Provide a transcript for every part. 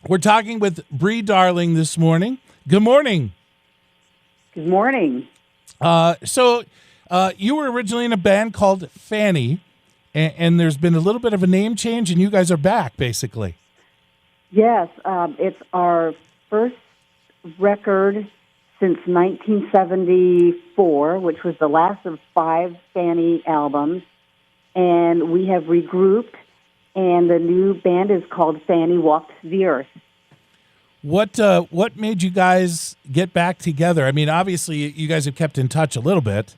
We're talking with Bree Darling this morning. Good morning. Good morning. So you were originally in a band called Fanny, and there's been a little bit of a name change, and you guys are back, basically. Yes, it's our first record since 1974, which was the last of 5 Fanny albums, and we have regrouped, and the new band is called Fanny Walks the Earth. What made you guys get back together? I mean, obviously, you guys have kept in touch a little bit.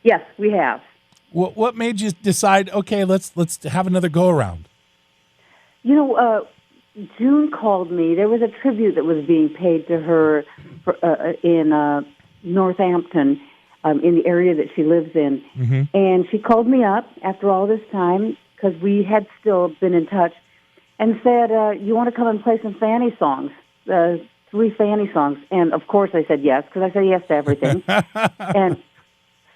Yes, we have. What made you decide? Okay, let's have another go around. You know, June called me. There was a tribute that was being paid to her in Northampton, in the area that she lives in. Mm-hmm. And she called me up after all this time, because we had still been in touch, and said, you want to come and play some Fanny songs, 3 Fanny songs. And, of course, I said yes, because I say yes to everything. And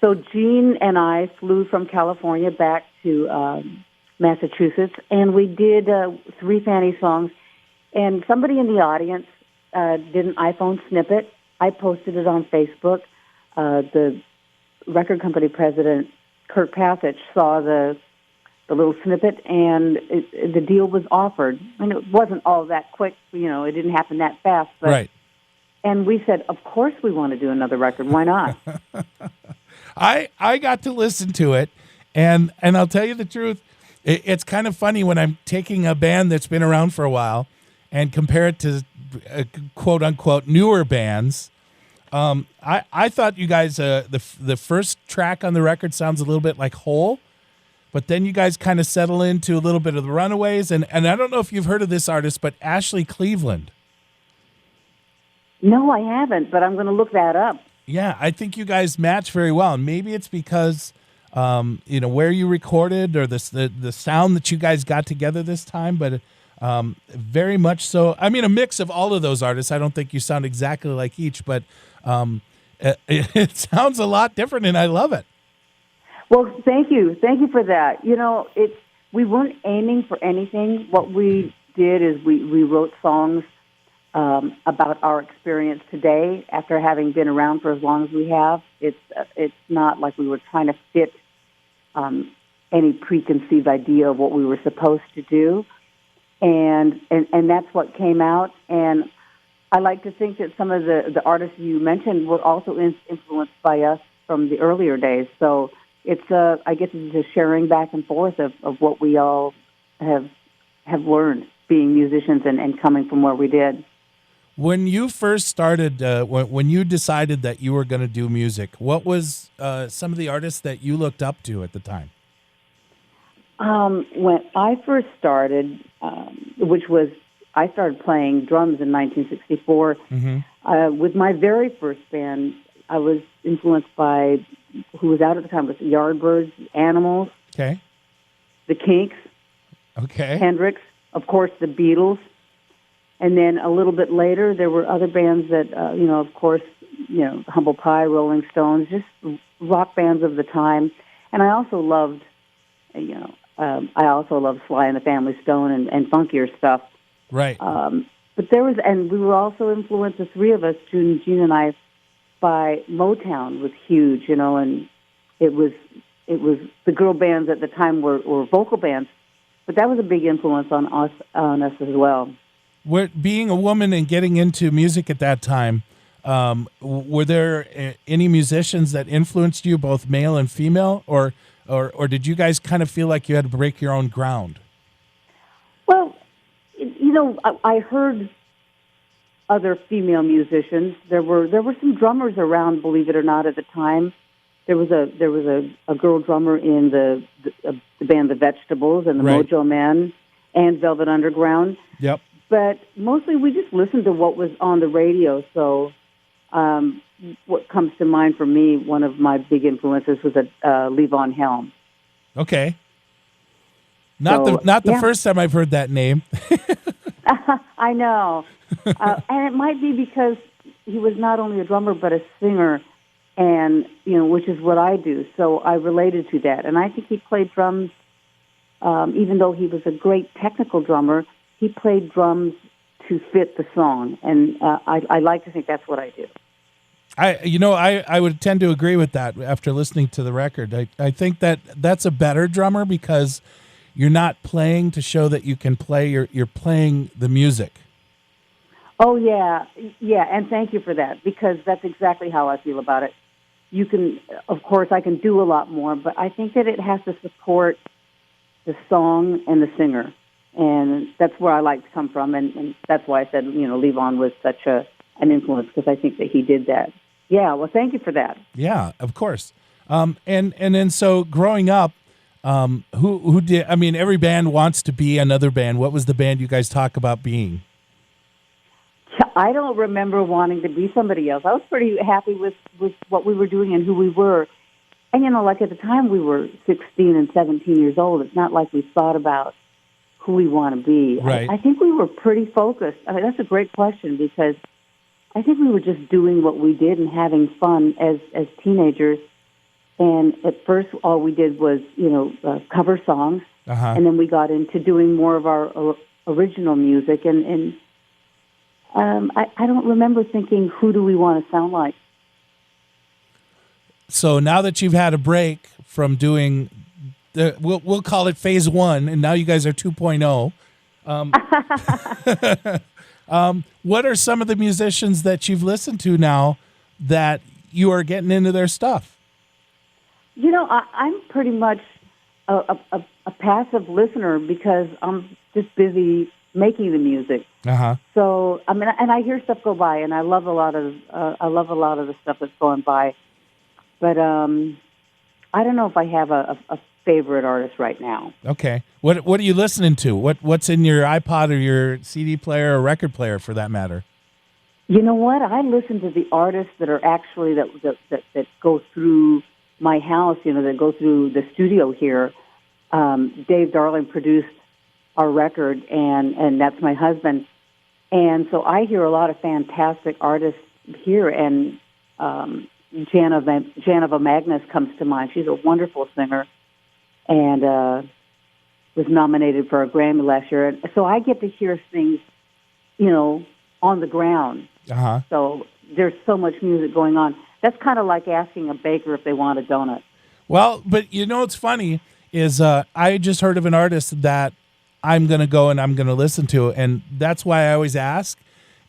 so Jean and I flew from California back to Massachusetts, and we did 3 Fanny songs. And somebody in the audience did an iPhone snippet. I posted it on Facebook. The record company president, Kurt Passage, saw the little snippet, and the deal was offered. And it wasn't all that quick, it didn't happen that fast. But, right. And we said, of course we want to do another record. Why not? I got to listen to it, and I'll tell you the truth. It's kind of funny when I'm taking a band that's been around for a while and compare it to quote unquote newer bands. I thought you guys the first track on the record sounds a little bit like Hole, but then you guys kind of settle into a little bit of the Runaways, and I don't know if you've heard of this artist, but Ashley Cleveland. No, I haven't, but I'm going to look that up. Yeah, I think you guys match very well, and maybe it's because where you recorded or the sound that you guys got together this time, but very much so. I mean, a mix of all of those artists. I don't think you sound exactly like each, but it sounds a lot different, and I love it. Well, thank you for that. We weren't aiming for anything. What we did is we wrote songs about our experience today. After having been around for as long as we have, it's not like we were trying to fit any preconceived idea of what we were supposed to do, and that's what came out. And I like to think that some of the artists you mentioned were also influenced by us from the earlier days. So it's I guess it's a sharing back and forth of what we all have learned being musicians and coming from where we did. When you first started, when you decided that you were going to do music, what was some of the artists that you looked up to at the time? When I first started, I started playing drums in 1964. Mm-hmm. With my very first band, I was influenced by, who was out at the time, was Yardbirds, Animals, okay, the Kinks, okay, Hendrix, of course, the Beatles. And then a little bit later, there were other bands that, of course, Humble Pie, Rolling Stones, just rock bands of the time. And I also loved, Sly and the Family Stone and funkier stuff. Right. But we were also influenced, the 3 of us, Jean and I, by Motown was huge, and it was the girl bands at the time were vocal bands, but that was a big influence on us as well. Being a woman and getting into music at that time, were there any musicians that influenced you, both male and female, or did you guys kind of feel like you had to break your own ground? Well, I heard other female musicians. There were some drummers around, believe it or not, at the time. There was a girl drummer in the band The Vegetables and the right. Mojo Men and Velvet Underground. Yep. But mostly we just listened to what was on the radio. So what comes to mind for me, one of my big influences was Levon Helm. Okay. Not the first time I've heard that name. I know. And it might be because he was not only a drummer but a singer, and which is what I do. So I related to that. And I think he played drums, even though he was a great technical drummer, he played drums to fit the song, and I like to think that's what I do. I would tend to agree with that after listening to the record. I think that's a better drummer because you're not playing to show that you can play. You're playing the music. Oh, yeah, and thank you for that, because that's exactly how I feel about it. You can, of course, I can do a lot more, but I think that it has to support the song and the singer, and that's where I like to come from, and that's why I said, Levon was such an influence, because I think that he did that. Yeah, well, thank you for that. Yeah, of course. And then so growing up, who did? I mean, every band wants to be another band. What was the band you guys talk about being? I don't remember wanting to be somebody else. I was pretty happy with what we were doing and who we were. And, like at the time we were 16 and 17 years old. It's not like we thought about who we want to be. Right. I think we were pretty focused. I mean, that's a great question, because I think we were just doing what we did and having fun as teenagers. And at first all we did was, cover songs. Uh-huh. And then we got into doing more of our original music. And I don't remember thinking, who do we want to sound like? So now that you've had a break from doing, we'll call it phase 1, and now you guys are 2.0. What are some of the musicians that you've listened to now that you are getting into their stuff? I'm pretty much a passive listener, because I'm just busy making the music. Uh-huh. So I mean, and I hear stuff go by, and I love a lot of the stuff that's going by. But I don't know if I have a favorite artist right now. Okay. What are you listening to? What's in your iPod or your CD player or record player, for that matter? You know what? I listen to the artists that are actually that go through my house. That go through the studio here. Dave Darling produced our record, and that's my husband. And so I hear a lot of fantastic artists here, and Janova Magnus comes to mind. She's a wonderful singer, and was nominated for a Grammy last year. And so I get to hear things, on the ground. Uh-huh. So there's so much music going on. That's kind of like asking a baker if they want a donut. Well, but what's funny is I just heard of an artist that I'm going to go and I'm going to listen to, and that's why I always ask,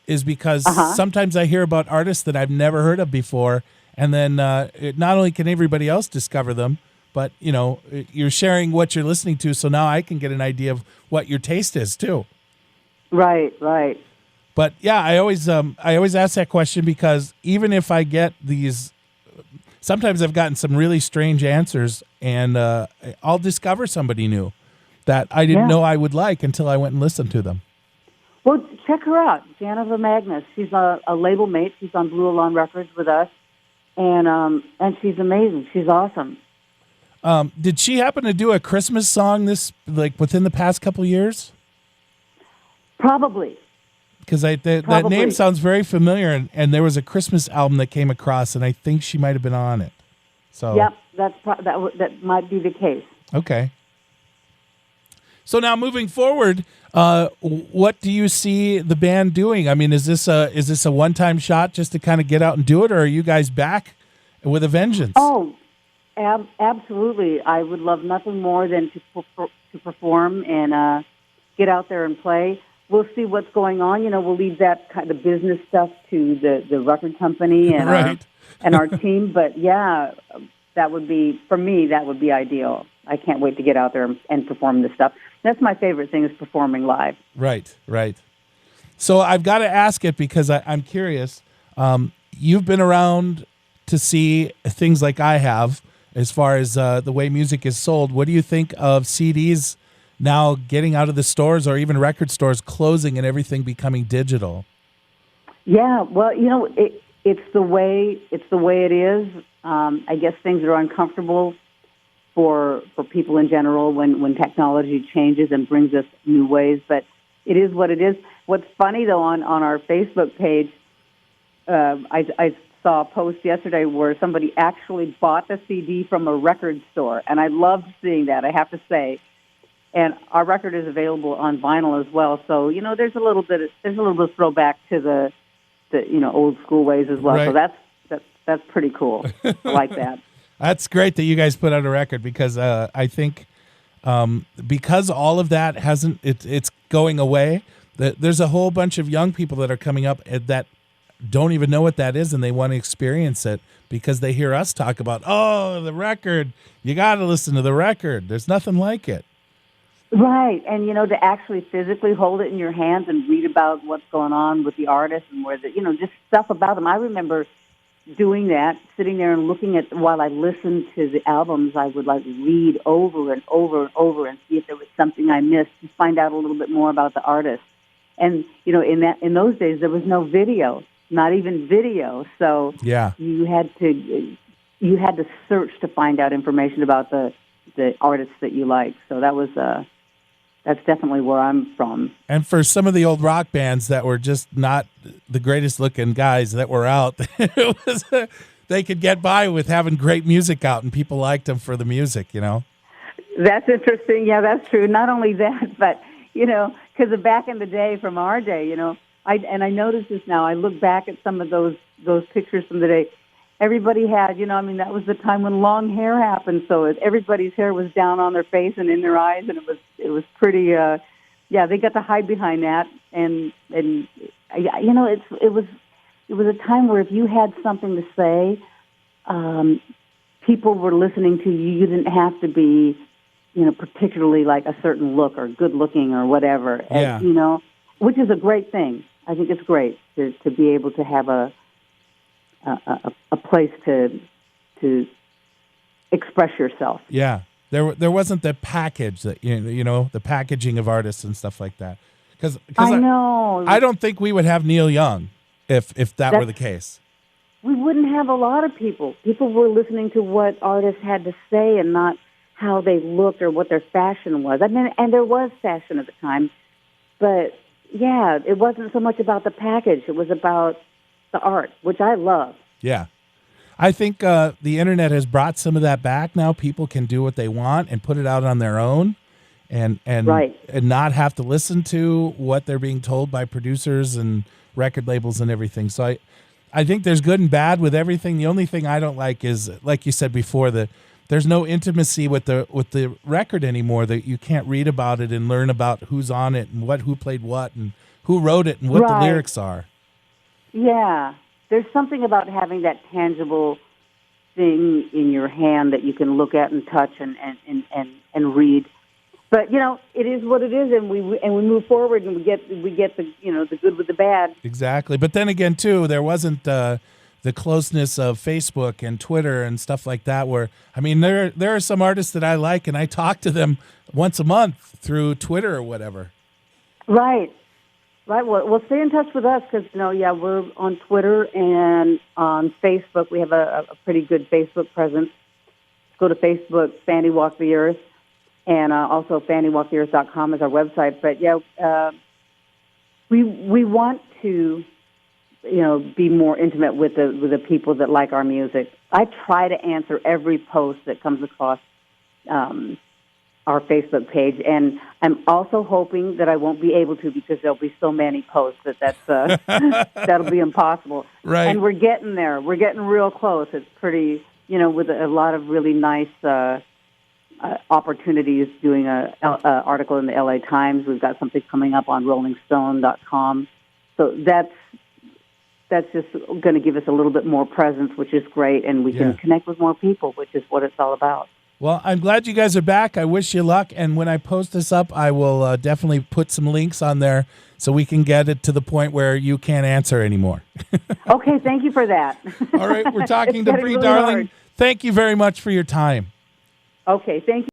is because sometimes I hear about artists that I've never heard of before, and then not only can everybody else discover them, but you're sharing what you're listening to, so now I can get an idea of what your taste is too. Right. But yeah, I always ask that question, because even if I get these, sometimes I've gotten some really strange answers, and I'll discover somebody new that I didn't know I would like until I went and listened to them. Well, check her out, Janova Magnus. She's a label mate. She's on Blue Alon Records with us, and she's amazing. She's awesome. Did she happen to do a Christmas song within the past couple of years? Probably. Because that name sounds very familiar, and there was a Christmas album that came across, and I think she might have been on it. So yep, that might be the case. Okay. So now moving forward, what do you see the band doing? I mean, is this a one-time shot just to kind of get out and do it, or are you guys back with a vengeance? Oh, absolutely! I would love nothing more than to perform and get out there and play. We'll see what's going on. We'll leave that kind of business stuff to the record company and right. and our team. But yeah, that would be, for me, that would be ideal. I can't wait to get out there and perform this stuff. That's my favorite thing, is performing live. Right. So I've got to ask it because I'm curious. You've been around to see things like I have as far as the way music is sold. What do you think of CDs now getting out of the stores, or even record stores closing and everything becoming digital? Yeah, well, it's the way it is. I guess things are uncomfortable for people in general when technology changes and brings us new ways, but it is what it is. What's funny, though, on our Facebook page, I saw a post yesterday where somebody actually bought the CD from a record store, and I loved seeing that, I have to say. And our record is available on vinyl as well. So, there's a little bit of throwback to the old school ways as well. Right. So that's pretty cool. I like that. That's great that you guys put out a record because I think because all of that it's going away. There's a whole bunch of young people that are coming up that don't even know what that is, and they want to experience it because they hear us talk about, oh, the record. You got to listen to the record. There's nothing like it. Right, and to actually physically hold it in your hands and read about what's going on with the artist and where just stuff about them. I remember doing that, sitting there and looking at while I listened to the albums. I would read over and over and over and see if there was something I missed to find out a little bit more about the artist. And in those days there was no video, not even video. So yeah, you had to search to find out information about the artists that you like. So that's definitely where I'm from. And for some of the old rock bands that were just not the greatest looking guys that were out, they could get by with having great music out, and people liked them for the music, That's interesting. Yeah, that's true. Not only that, but, because back in the day, from our day, I noticed this now. I look back at some of those pictures from the day. Everybody had, that was the time when long hair happened. So everybody's hair was down on their face and in their eyes, and it was pretty. They got to hide behind that, and it was a time where if you had something to say, people were listening to you. You didn't have to be, particularly like a certain look or good looking or whatever. Yeah. And, which is a great thing. I think it's great to be able to have a place to express yourself. Yeah, there wasn't the package that the packaging of artists and stuff like that. Because I know I don't think we would have Neil Young if that were the case. We wouldn't have a lot of people. People were listening to what artists had to say and not how they looked or what their fashion was. I mean, and there was fashion at the time, but yeah, it wasn't so much about the package. It was about the art, which I love. Yeah. I think the internet has brought some of that back now. People can do what they want and put it out on their own and right. and not have to listen to what they're being told by producers and record labels and everything. So I think there's good and bad with everything. The only thing I don't like is, like you said before, there's no intimacy with the record anymore, that you can't read about it and learn about who's on it and who played what and who wrote it and what right. the lyrics are. Yeah. There's something about having that tangible thing in your hand that you can look at and touch and read. But it is what it is, and we move forward, and we get the the good with the bad. Exactly. But then again, too, there wasn't the closeness of Facebook and Twitter and stuff like that. Where there are some artists that I like, and I talk to them once a month through Twitter or whatever. Right. Right. Well, stay in touch with us because, we're on Twitter and on Facebook. We have a pretty good Facebook presence. Go to Facebook, Fanny Walk the Earth, and also FannyWalkTheEarth.com is our website. But, we want to, be more intimate with the people that like our music. I try to answer every post that comes across our Facebook page, and I'm also hoping that I won't be able to because there'll be so many posts that's that'll be impossible. Right. And we're getting there. We're getting real close. It's pretty, with a lot of really nice opportunities. Doing a article in the LA Times. We've got something coming up on RollingStone.com. So that's just going to give us a little bit more presence, which is great, and we can connect with more people, which is what it's all about. Well, I'm glad you guys are back. I wish you luck. And when I post this up, I will definitely put some links on there so we can get it to the point where you can't answer anymore. Okay, thank you for that. All right, we're talking to Bree really Darling. hard. Thank you very much for your time. Okay, thank you.